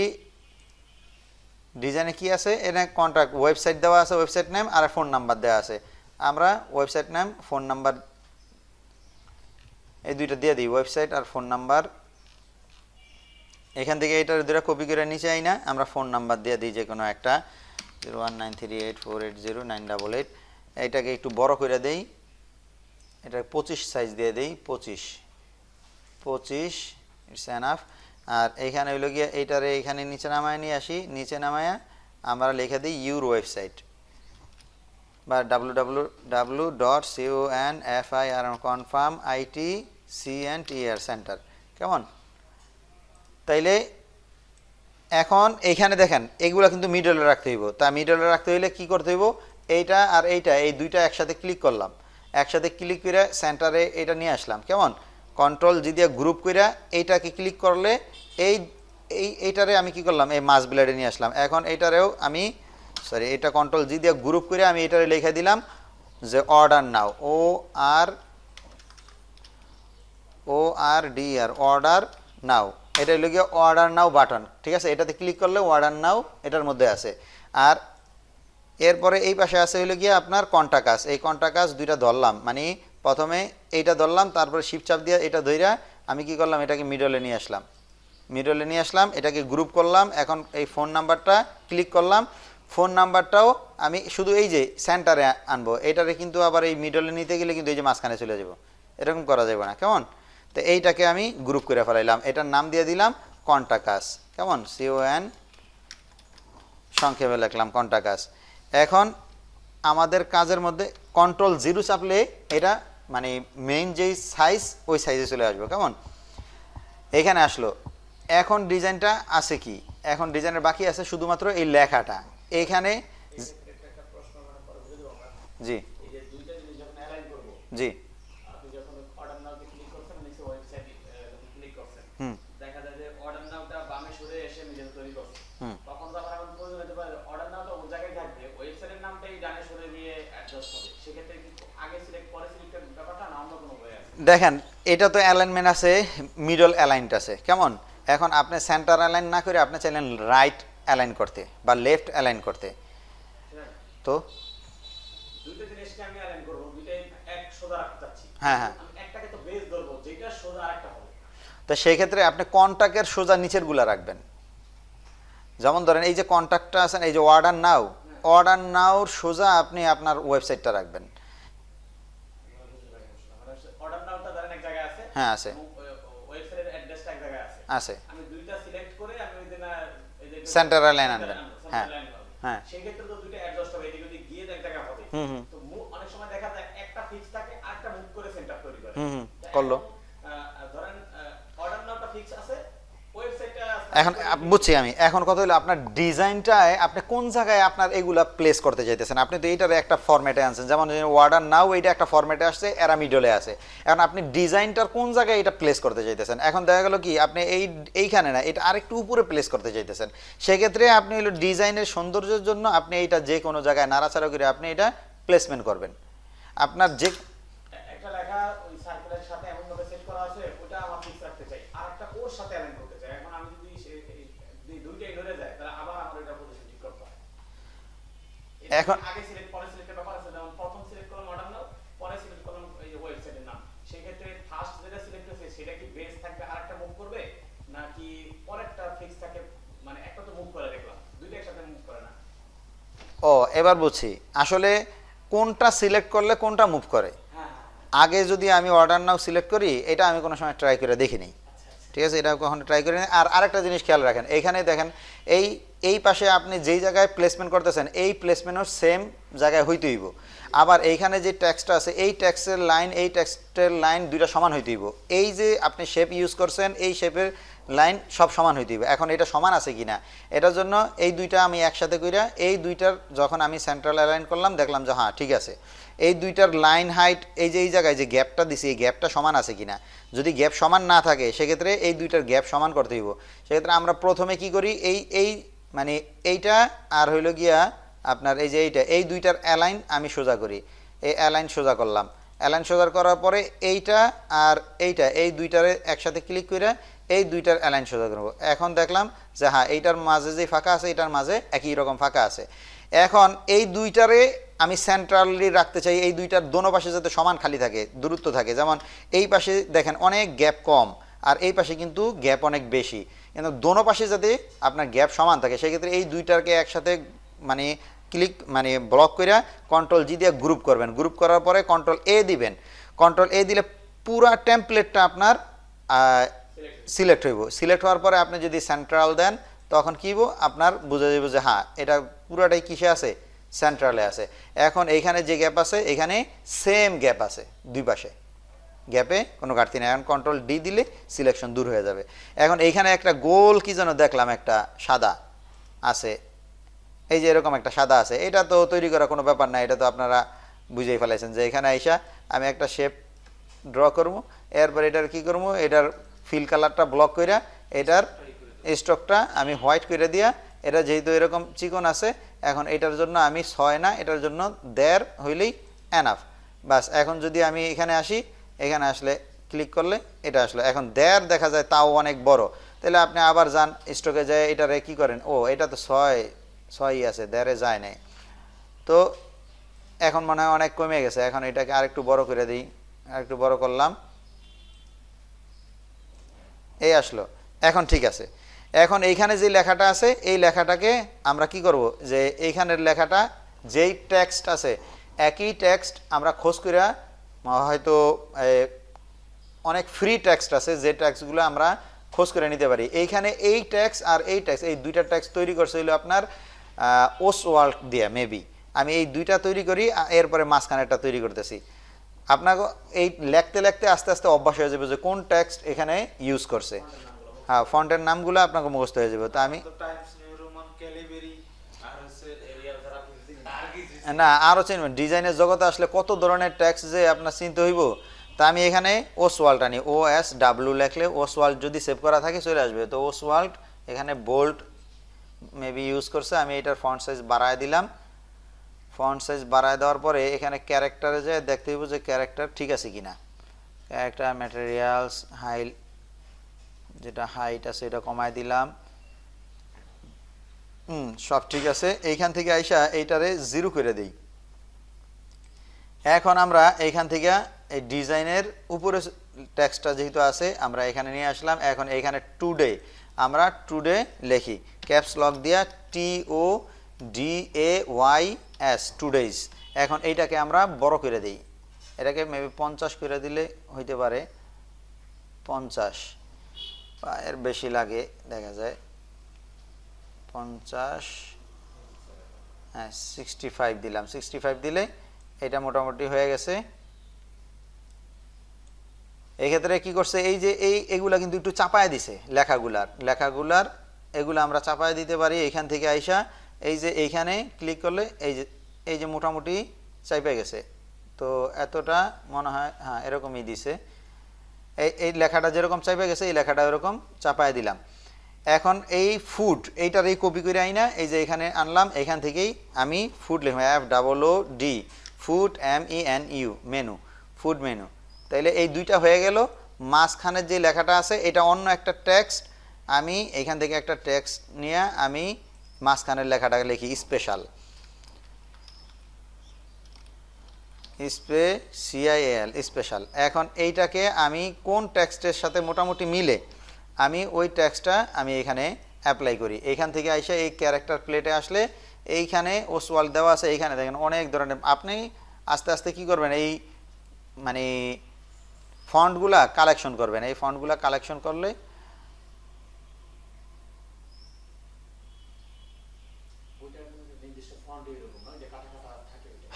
ডিজাইনে কি আছে এটা কন্টাক্ট ওয়েবসাইট দেওয়া আছে ওয়েবসাইট নেম আর ফোন নাম্বার দেওয়া আছে আমরা ওয়েবসাইট নেম ফোন নাম্বার এই দুইটা দিয়ে দিই ওয়েবসাইট আর ফোন নাম্বার এখান থেকে এটার দুটো কপি করে নিচে আই না আমরা ফোন নাম্বার দিয়ে দিই যে কোনো একটা 01938480988 এইটাকে একটু বড় করে দেই এটা 25 সাইজ দিয়ে দেই 25 ইটস এনাফ আর এইখানে হইল গিয়ে এইটারে এখানে নিচে নামায় নিয়ে আসি নিচে নামায়া আমরা লিখে দিই ইউর ওয়েবসাইট বা www.confirm.it.center সেন্টার কেমন তাইলে এখন এইখানে দেখেন এগুলা কিন্তু মিডলে রাখতে হইব তা মিডলে রাখতে হইলে কি করতে হইব এইটা আর এইটা এই দুইটা একসাথে ক্লিক করলাম একসাথে ক্লিক করে সেন্টারে এটা নিয়ে আসলাম কেমন কন্ট্রোল জি দিয়ে গ্রুপ করে এইটাকে ক্লিক করলে এইটারে আমি কি করলাম এই মাস ব্লেডে নিয়ে আসলাম এখন এইটারেও আমি সরি এটা কন্ট্রোল জি দিয়ে গ্রুপ করে আমি এটারে লিখে দিলাম যে অর্ডার নাও ORDER অর্ডার নাও এটা হলো গিয়ে অর্ডার নাও বাটন ঠিক আছে এটাতে ক্লিক করলে অর্ডার নাও এটার মধ্যে আছে আর এরপরে এই পাশে আছে হলো গিয়ে আপনার কন্টাক্ট আস এই কন্টাক্ট আস দুইটা ধরলাম মানে প্রথমে এইটা ধরলাম তারপরে শিফট চাপ দিয়ে এটা ধইরা আমি কি করলাম এটাকে মিডলে নিয়ে আসলাম এটাকে গ্রুপ করলাম এখন এই ফোন নাম্বারটা ক্লিক করলাম ফোন নাম্বারটাও আমি শুধু এই যে সেন্টারে আনবো এটারে কিন্তু আবার এই মিডলে নিতে গেলে কিন্তু এই যে মাঝখানে চলে যাব এরকম করা যাবে না কেমন তো এইটাকে আমি গ্রুপ করে ফেলাইলাম এটার নাম দিয়ে দিলাম কন্টাক্ট আস কেমন CON সংক্ষেপে লিখলাম কন্টাক্ট আস এখন আমাদের কাজের মধ্যে কন্ট্রোল 0 চাপলে এটা মানে মেইন যেই সাইজ ওই সাইজে চলে আসবে কেমন এখানে আসলো এখন ডিজাইনটা আছে কি এখন ডিজাইনের বাকি আছে শুধুমাত্র এই লেখাটা এখানে জি জি দেখা যায় যে অর্ডার নাওটা বামে সরে এসে নিজে তৈরি করছে তখন তো আমার প্রয়োজন হতে পারে অর্ডার নাওটা ওই জায়গায় থাকবে ওয়েবসাইটের নামটাই ডানে সরে দিয়ে অ্যাডজাস্ট হবে সেক্ষেত্রে কি আগে সিলেক্ট পরে সিলেক্টের ব্যাপারটা না অন্য কোনো ওয়ে আছে দেখেন এটা তো অ্যালাইনমেন্ট আছে মিডল অ্যালাইনড আছে কেমন এখন আপনি সেন্টার অ্যালাইন না করে আপনি চাইলেন রাইট অ্যালাইন করতে বা লেফট অ্যালাইন করতে তো দুইটা জিনিসকে আমি অ্যালাইন করব দুইটাই এক সোজা রাখতে চাচ্ছি হ্যাঁ হ্যাঁ আমি একটাকে তো বেস ধরবো যেটা সোজা আরেকটা হবে তো সেই ক্ষেত্রে আপনি কন্টাক্টের সোজা নিচের গুলা রাখবেন যেমন ধরেন এই যে কন্টাক্টটা আছে এই যে অর্ডার নাওর সোজা আপনি আপনার ওয়েবসাইটটা রাখবেন অর্ডার নাওটা ধরেন এক জায়গায় আছে হ্যাঁ আছে ওয়েবসাইটের অ্যাড্রেসটা এক জায়গায় আছে আছে আমি দুইটা সিলেক্ট করে আমি ওই দিন এই যে সেন্টার অ্যালাইন আনবেন হ্যাঁ হ্যাঁ সেই ক্ষেত্রে তো দুইটা অ্যাডজাস্ট হবে এদিকে যদি গিয়ে এক জায়গায় হবে তো অনেক সময় দেখা যায় একটা ফিক্স থাকে আরেকটা মুভ করে সেন্টার তৈরি করে করলো ধরেন অর্ডার নাওটা ফিক্স আছে ওয়েবসাইটটা এখন বুঝছি আমি, এখন কথা হলো আপনার ডিজাইনটায় আপনি কোন জায়গায় আপনার এগুলা প্লেস করতে চাইতেছেন। আপনি তো এইটার একটা ফরম্যাটে আনছেন, যেমন ওয়ার্ডার নাও এইটা একটা ফরম্যাটে আসছে, এরা মিডলে আছে। এখন আপনি ডিজাইনটার কোন জায়গায় এটা প্লেস করতে চাইতেছেন। এখন দেখা গেল কি আপনি এইখানে না, এটা আরেকটু উপরে প্লেস করতে চাইতেছেন। সেক্ষেত্রে আপনি হলো ডিজাইনের সৌন্দর্যের জন্য আপনি এটা যে কোনো জায়গায় নাড়াচাড়া করে আপনি এটা প্লেসমেন্ট করবেন। আপনার যে একটা লেখা ওই সার্কেলের সাথে এমন ভাবে সেট করা আছে, ওটা আমার ফিক্স রাখতে চাই, আর একটা ওর সাথে অ্যালাইন করতে চাই। এখন আমি যদি দুইটাই ধরে যায়, তাহলে আবার আমার এটা পজিশন ঠিক করতে হয়। এখন আগে সিলেক্ট পরে সিলেক্টের ব্যাপার আছে, যেমন প্রথম সিলেক্ট করলাম অর্ডার নাও, পরে সিলেক্ট করলাম এই যে ওয়েবসাইটের নাম। সেক্ষেত্রে ফার্স্ট যেটা সিলেক্ট হয়েছে সেটা কি বেস থাকবে আর একটা মুভ করবে, নাকি পরেরটা ফিক্স থাকে? মানে একটা তো মুভ করে দেখলাম, দুইটা একসাথে মুভ করে না। ও এবার বুঝছি, আসলে কোনটা সিলেক্ট করলে কোনটা মুভ করে। হ্যাঁ, আগে যদি আমি অর্ডার নাও সিলেক্ট করি, এটা আমি কোনো সময় ট্রাই করে দেখিনি, ঠিক আছে, এটা কখনো ট্রাই করি না। আর আরেকটা জিনিস খেয়াল রাখেন, এইখানে দেখেন এই পাশে আপনি যেই জায়গায় প্লেসমেন্ট করতেছেন এই প্লেসমেন্টও সেম জায়গায় হইতে হইব। আবার এইখানে যে ট্যাক্সটা আছে এই ট্যাক্সের লাইন এই ট্যাক্সের লাইন দুইটা সমান হইতে হইব। এই যে আপনি শেপ ইউজ করছেন এই শেপের লাইন সব সমান হইতে হইব। এখন এটা সমান আছে কিনা, এটার জন্য এই দুইটা আমি একসাথে কইরা এই দুইটার যখন আমি সেন্ট্রাল অ্যালাইন করলাম, দেখলাম যে হ্যাঁ ঠিক আছে, এই দুইটার লাইন হাইট এই যে এই জায়গায় যে গ্যাপটা দিছি এই গ্যাপটা সমান আছে কিনা। যদি গ্যাপ সমান না থাকে সেক্ষেত্রে এই দুইটার গ্যাপ সমান করতে হইব। সেক্ষেত্রে আমরা প্রথমে কি করি, এই মানে এইটা আর হইল গিয়া আপনার এই যে এই দুইটার অ্যালাইন আমি সোজা করি, এই অ্যালাইন সোজা করলাম। অ্যালাইন সোজা করার পরে এইটা আর এইটা এই দুইটারে একসাথে ক্লিক করে এই দুইটার অ্যালাইন সোজা করবো। এখন দেখলাম যে হ্যাঁ এইটার মাঝে যে ফাঁকা আছে এটার মাঝে একই রকম ফাঁকা আছে। এখন এই দুইটারে আমি সেন্ট্রালি রাখতে চাই, এই দুইটার দোনো পাশে যাতে সমান খালি থাকে, দূরত্ব থাকে। যেমন এই পাশে দেখেন অনেক গ্যাপ কম আর এই পাশে কিন্তু গ্যাপ অনেক বেশি, কিন্তু দোনো পাশে যাতে আপনার গ্যাপ সমান থাকে সেক্ষেত্রে এই দুইটাকে একসাথে মানে ক্লিক মানে ব্লক করে কন্ট্রোল জি দিয়ে গ্রুপ করবেন। গ্রুপ করার পরে কন্ট্রোল এ দিবেন। কন্ট্রোল এ দিলে পুরা টেমপ্লেটটা আপনার সিলেক্ট হইব। সিলেক্ট হওয়ার পরে আপনি যদি সেন্ট্রাল দেন তখন কি হইব, আপনার বোঝা যাবে যে হ্যাঁ এটা পুরাটাই কিসে আছে, সেন্ট্রালে আছে। এখন এইখানে যে গ্যাপ আছে এখানে সেম গ্যাপ আছে দুই পাশে, গ্যাপে কোনো ঘাটতি নেই। এখন কন্ট্রোল ডি দিলে সিলেকশন দূর হয়ে যাবে। এখন এইখানে একটা গোল কি যেন দেখলাম একটা সাদা আছে, এই যে এরকম একটা সাদা আছে, এটা তো তৈরি করা কোনো ব্যাপার না, এটা তো আপনারা বুঝেই ফেলাইছেন যে এখানে আইসা আমি একটা শেপ ড্র করবো, এরপর এটার কি করবো, এটার ফিল কালারটা ব্লক করে এটার স্ট্রোকটা আমি হোয়াইট করে দিয়া, এটা যেহেতু এরকম চিকন আছে এখন এটার জন্য আমি 6 না, এটার জন্য 1.5 হইলেই এনাফ বাস। এখন যদি আমি এখানে আসি, এখানে আসলে ক্লিক করলে এটা আসলো, এখন 1.5 দেখা যায় তাও অনেক বড়, তাহলে আপনি আবার যান স্ট্রোকে যায় এটারে কি করেন, ও এটা তো 6ই আছে 1.5 যায় নাই, তো এখন মনে হয় অনেক কমে গেছে। এখন এটাকে আরেকটু বড় করে দিই, আরেকটু বড় করলাম, এই আসলো, এখন ঠিক আছে। এখন এইখানে যে লেখাটা আছে এই লেখাটাকে আমরা কি করব, যে এইখানের লেখাটা যেই টেক্সট আছে একই টেক্সট আমরা খোঁজ করে, হয়তো অনেক ফ্রি টেক্সট আছে যে টেক্সটগুলো আমরা খোঁজ করে নিতে পারি। এইখানে এই টেক্সট আর এই টেক্সট এই দুইটা টেক্সট তৈরি করছে হলো আপনার ওসওয়াল্ড দিয়ে, মেবি আমি এই দুইটা তৈরি করি, এরপরে মাঝখানেরটা তৈরি করতেছি। আপনাকে এই লিখতে লিখতে আস্তে আস্তে অভ্যাস হয়ে যাবে যে কোন টেক্সট এখানে ইউজ করছে। হ্যাঁ, ফন্টের নামগুলো আপনাকে মুখস্থ হয়ে যাবে। তো আমি না আরও চিনবেন, ডিজাইনের জগতে আসলে কত ধরনের টেক্সট যে আপনার চিনতে হইব। তা আমি এখানে ওসওয়াল্ড আনি, OSW লেখলে ওসওয়াল্ড যদি সেভ করা থাকে চলে আসবে। তো ওসওয়াল্ড এখানে বোল্ড মেবি ইউজ করছে, আমি এটার ফন্ট সাইজ বাড়ায় দিলাম। ফন্ট সাইজ বাড়ায় দেওয়ার পরে এখানে ক্যারেক্টারে যায় দেখতে হইব যে ক্যারেক্টার ঠিক আছে কিনা। ক্যারেক্টার ম্যাটেরিয়ালস হাইট, যেটা হাইট আছে এটা কমায় দিলাম, সব ঠিক আছে। এইখান থেকে আইসা এইটারে 0 করে দিই। এখন আমরা এইখান থেকে এই ডিজাইনের উপরে টেক্সটটা যেহেতু আছে আমরা এখানে নিয়ে আসলাম। এখন এইখানে টুডে আমরা টুডে লিখি, ক্যাপস লক দিয়া TODAYS টুডেজ। এখন এইটাকে আমরা বড় করে দিই, এটাকে মেবি 50 করে দিলে হইতে পারে, 50 এর বেশি লাগে দেখা যায়, 50 হ্যাঁ 65 দিলাম। 65 দিলে এটা মোটামুটি হয়ে গেছে। এক্ষেত্রে কি করছে, এই যে এগুলা কিন্তু একটু চাপায় দিছে লেখাগুলার এগুলো আমরা চাপায় দিতে পারি এখান থেকে আইসা এই যে এইখানে ক্লিক করলে এই যে মোটামুটি চাইপে গেছে। তো এতটা মনে হয় হ্যাঁ এরকমই দিছে, এই লেখাটা যেরকম চাইপে গেছে এই লেখাটা এরকম চাপায় দিলাম। এখন এই ফুড এইটার এই কপি করে আইনা এই যে এখানে আনলাম, এখান থেকেই আমি ফুড লিখব FOOD food MENU menu, food menu. তাইলে এই দুইটা হয়ে গেল। মাঝখানের যে লেখাটা আছে এটা অন্য একটা টেক্সট, আমি এখান থেকে একটা টেক্সট নিয়ে আমি মাঝখানের লেখাটাকে লিখি স্পেশাল, SPECIAL স্পেশাল। এখন এইটাকে আমি কোন টেক্সটের সাথে মোটামুটি মিলে আমি ওই টেক্সটটা আমি এখানে অ্যাপ্লাই করি। এইখান থেকে আইসা এই ক্যারেক্টার প্লেটে আসলে এইখানে ওসওয়াল্ড দেওয়া আছে, এইখানে দেখেন অনেক ধরনের। আপনি আস্তে আস্তে কি করবেন, এই মানে ফন্টগুলা কালেকশন করবেন। এই ফন্টগুলা কালেকশন করলে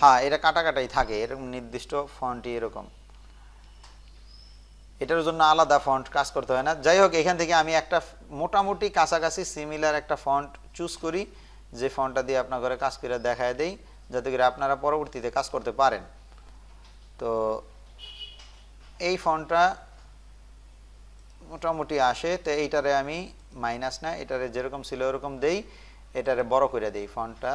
হ্যাঁ এটা কাটা কাটাই থাকে, এরকম নির্দিষ্ট ফন্টই এরকম, এটার জন্য আলাদা ফন্ট কাজ করতে হয় না। যাই হোক এখান থেকে আমি একটা মোটামুটি কাছাকাছি সিমিলার একটা ফন্ট চুজ করি, যে ফন্টটা দিয়ে আপনার ঘরে কাজ করে দেখায় দেই, যাতে করে আপনারা পরবর্তীতে কাজ করতে পারেন। তো এই ফন্টটা মোটামুটি আসে, তো এইটারে আমি মাইনাস না, এটারে যেরকম ছিল ওরকম দেই, এটারে বড় করে দেই। ফন্টটা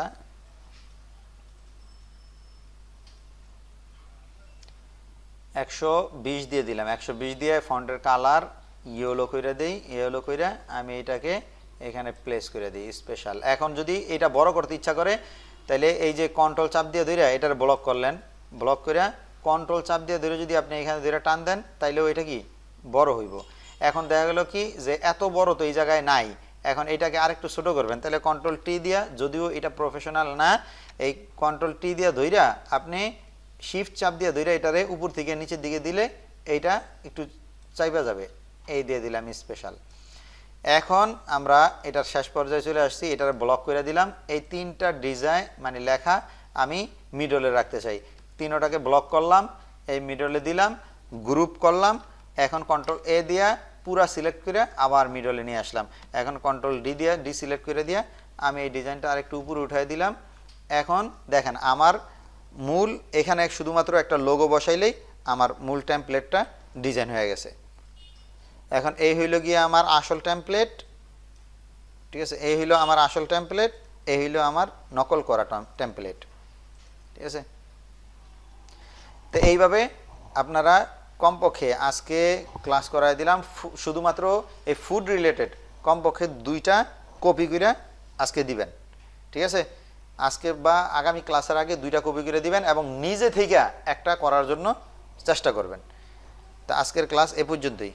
120 দিয়ে দিলাম, 120 দিয়ে ফন্টের কালার ইয়েলো করে দেই, ইয়েলো করে আমি এটাকে এখানে প্লেস করে দিই স্পেশাল। এখন যদি এটা বড় করতে ইচ্ছা করে তাহলে এই যে কন্ট্রোল চাপ দিয়ে ধরে এটার ব্লক করলেন, ব্লক করে কন্ট্রোল চাপ দিয়ে ধরে যদি আপনি এখানে ধরে টান দেন তাইলেও এটা কি বড় হইব। এখন দেখা গেল কি যে এত বড় তো এই জায়গায় নাই, এখন এটাকে আরেকটু ছোট করবেন, তাহলে কন্ট্রোল টি দিয়া, যদিও এটা প্রফেশনাল না, এই কন্ট্রোল টি দিয়া ধইরা আপনি শিফট চাপ দিয়ে ধরে এটারে উপর থেকে নিচের দিকে দিলে এইটা একটু চাইপা যাবে, এই দিয়ে দিলাম স্পেশাল। এখন আমরা এটার শেষ পর্যায়ে চলে আসছি, এটার ব্লক করে দিলাম। এই তিনটা ডিজাইন মানে লেখা আমি মিডলে রাখতে চাই, তিনোটাকে ব্লক করলাম, এই মিডলে দিলাম, গ্রুপ করলাম। এখন কন্ট্রোল এ দিয়া পুরা সিলেক্ট করে আবার মিডলে নিয়ে আসলাম। এখন কন্ট্রোল ডি দিয়া ডিসিলেক্ট করে দিয়া আমি এই ডিজাইনটা আরেকটু উপরে উঠাই দিলাম। এখন দেখেন আমার মূল এখানে শুধুমাত্র একটা লোগো বসাইলেই আমার মূল টেমপ্লেটটা ডিজাইন হয়ে গেছে। এখন এই হইল গিয়ে আমার আসল টেমপ্লেট, ঠিক আছে, এই হইল আমার আসল টেমপ্লেট, এই হইল আমার নকল করা টেমপ্লেট, ঠিক আছে। তো এইভাবে আপনারা কমপক্ষে আজকে ক্লাস করাই দিলাম শুধুমাত্র এই ফুড রিলেটেড কমপক্ষে 2টা কপি করে আজকে দিবেন, ঠিক আছে। আজকে বা আগামী ক্লাসের আগে 2টা কপি করে দিবেন এবং নিজে থেকে একটা করার জন্য চেষ্টা করবেন। তো আজকের ক্লাস এ পর্যন্তই।